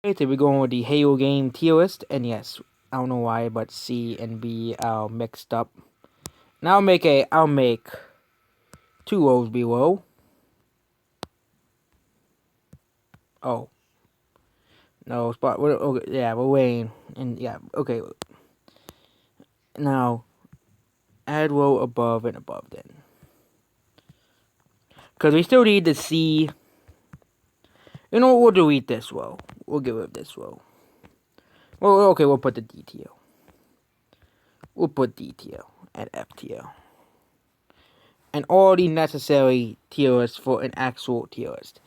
Okay, today we're going with the Halo game tier list, and yes, I don't know why, but C and B are mixed up. Now I'll make two rows below. Oh no, spot. Okay, yeah, we're waiting, and yeah, okay. Now add row above and above then, because we still need to see. You know, we'll delete this row. We'll get rid of this row. Well, okay, we'll put the D tier. We'll put D tier and F tier, and all the necessary tier lists for an actual tier list.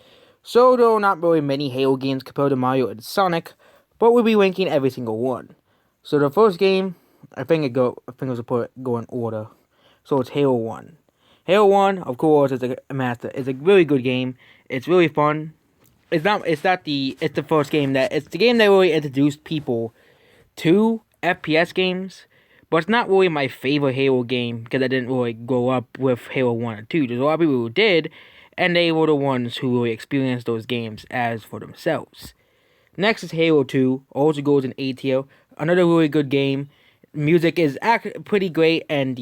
So there are not really many Halo games compared to Mario and Sonic, but we'll be ranking every single one. So the first game, I think it was go in order. So it's Halo 1. Halo 1, of course, is a really good game. It's really fun. It's the first game it's the game that really introduced people to FPS games, but it's not really my favorite Halo game because I didn't really grow up with Halo 1 and 2. There's a lot of people who did, and they were the ones who really experienced those games as for themselves. Next is Halo 2, also goes in A tier. Another really good game. Music is pretty great, and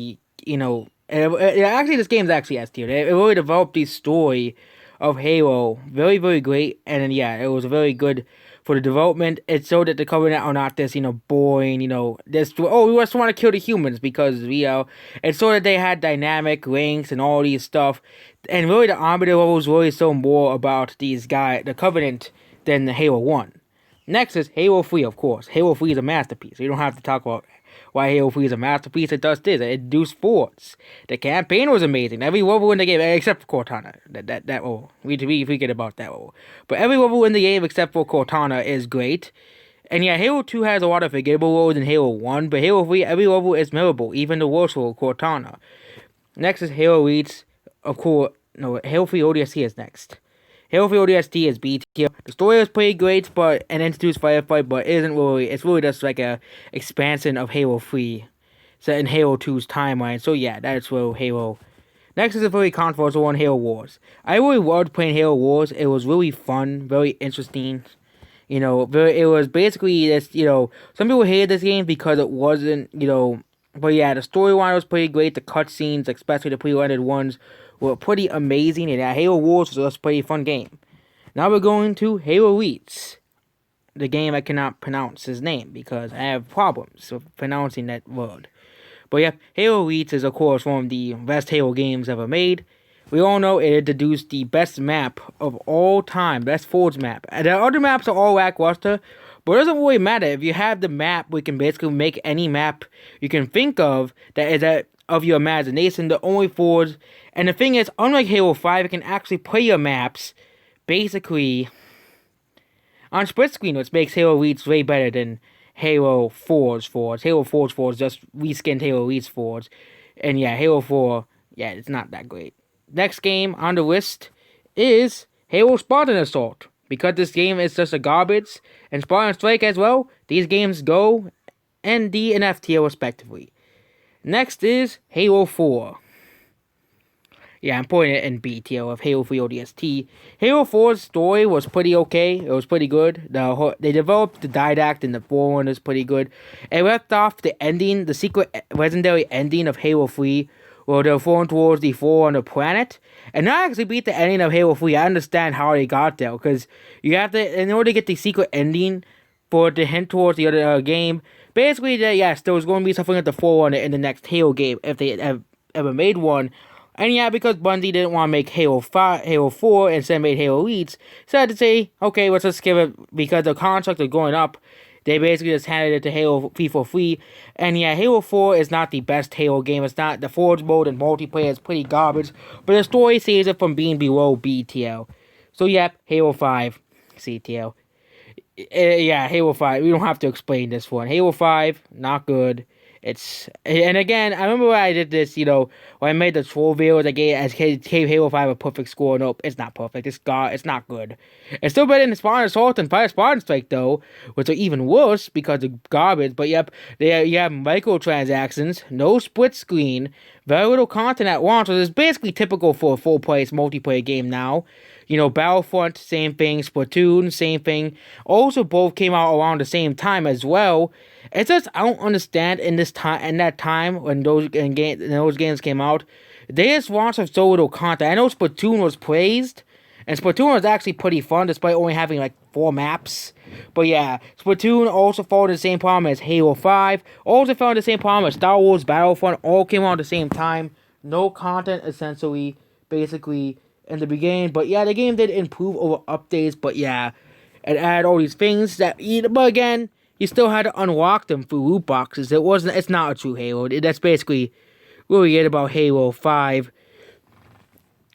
actually this game's actually S tier. It really developed the story of Halo very, very great, and then, yeah, it was very good for the development. It showed that the Covenant are not this, boring, this, oh, we just want to kill the humans because, it showed that they had dynamic ranks and all these stuff, and really the Arbiter levels really show more about these guys, the Covenant, than the Halo 1. Next is Halo 3, of course. Halo 3 is a masterpiece. We don't have to talk about why Halo 3 is a masterpiece. It does this. It introduced forts. The campaign was amazing. Every level in the game, except for Cortana. That level. We forget about that level. But every level in the game except for Cortana is great. And yeah, Halo 2 has a lot of forgettable levels in Halo 1, but Halo 3, every level is memorable, even the worst level, Cortana. Next is Halo Reach. Of course, no, Halo 3 ODST is next. Halo 3 ODST is B tier. The story is pretty great, but and introduced Firefight, but it's really just like a expansion of Halo 3 set in Halo 2's timeline. So yeah, that's where Halo. Next is a very controversial one, Halo Wars. I really loved playing Halo Wars. It was really fun, very interesting. It was basically this. Some people hated this game because it wasn't. But yeah, the storyline was pretty great. The cutscenes, especially the pre-rendered ones, were pretty amazing. And Halo Wars was a pretty fun game. Now we're going to Halo Reach, the game I cannot pronounce his name because I have problems with pronouncing that word. But yeah, Halo Reach is of course one of the best Halo games ever made. We all know it introduced the best map of all time, best Forge map. The other maps are all lackluster, but it doesn't really matter. If you have the map, we can basically make any map you can think of that is of your imagination, the only Forge. And the thing is, unlike Halo 5, you can actually play your maps basically on split screen, which makes Halo Reach way better than Halo 4's Forge. Halo 4's Forge just reskinned Halo Reach Forge. And yeah, Halo 4, yeah, it's not that great. Next game on the list is Halo Spartan Assault. Because this game is just a garbage, and Spartan Strike as well, these games go in D and F tier respectively. Next is Halo 4. Yeah, I'm putting it in B tier of Halo 3 ODST. Halo 4's story was pretty okay. It was pretty good. They developed the Didact and the Forerunner is pretty good. It left off the ending, the secret legendary ending of Halo 3, where they're falling towards the Forerunner planet. And I actually beat the ending of Halo 3. I understand how they got there, because you have to, in order to get the secret ending for it to hint towards the other game, basically, yes, there was going to be something like the Forerunner in the next Halo game, if they had ever made one. And yeah, because Bungie didn't want to make Halo 4, instead made Halo Reach, decided to say, okay, let's just give it, because the contracts are going up, they basically just handed it to Halo 3 for free. And yeah, Halo 4 is not the best Halo game. It's not, the Forge mode and multiplayer is pretty garbage, but the story saves it from being below BTL. So yeah, Halo 5, CTL. Yeah, Halo 5, we don't have to explain this one. Halo 5, not good. And again, I remember when I did this, when I made the troll videos, I gave Halo 5 a perfect score. Nope, it's not perfect. It's not good. It's still better than Spartan Assault and Fire Spartan Strike, though, which are even worse because of garbage. But yep, you have microtransactions, no split screen, very little content at launch, which is basically typical for a full-price multiplayer game now. Battlefront, same thing. Splatoon, same thing. Also, both came out around the same time as well. It's just I don't understand in that time when those games came out, they just launched so little content. I know Splatoon was praised, and Splatoon was actually pretty fun despite only having like 4 maps. But yeah, Splatoon also followed the same problem as Halo 5. Also followed the same problem as Star Wars Battlefront. All came out at the same time. No content essentially, basically in the beginning. But yeah, the game did improve over updates. But yeah, it added all these things but again, you still had to unlock them through loot boxes. It's not a true Halo. That's basically really it about Halo 5.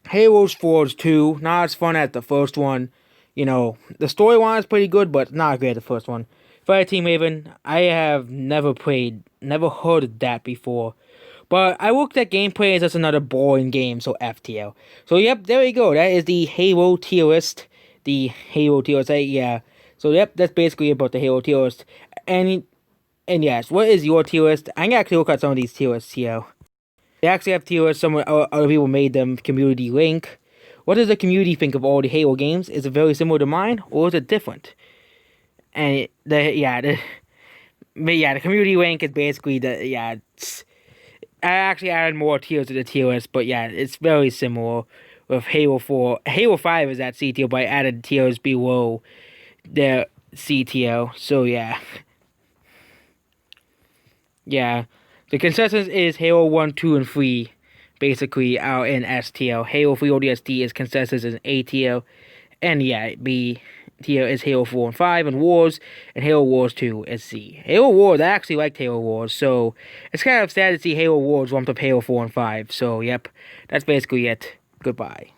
Halo's 4 is 2, not as fun as the first one. The storyline is pretty good, but not great as the first one. Fireteam Maven, I have never heard of that before. But I looked at gameplay as just another boring game, so FTL. So yep, there you go. That is the Halo tier list. Yeah. So yep, that's basically about the Halo tier list. And yes, what is your tier list? I'm gonna actually look at some of these tier lists here. They actually have tier lists. Some other people made them. Community link. What does the community think of all the Halo games? Is it very similar to mine, or is it different? And the community link is basically I actually added more tiers to the tier list, but yeah, it's very similar with Halo 4. Halo 5 is at C tier, but I added tiers below the C tier. So yeah. Yeah. The consensus is Halo 1, 2, and 3 basically are in S tier. Halo 3 ODST is consensus in A tier. And yeah, B tier is Halo 4 and 5 and Wars. And Halo Wars 2 is C. Halo Wars, I actually liked Halo Wars. So it's kind of sad to see Halo Wars lumped up Halo 4 and 5. So yep, that's basically it. Goodbye.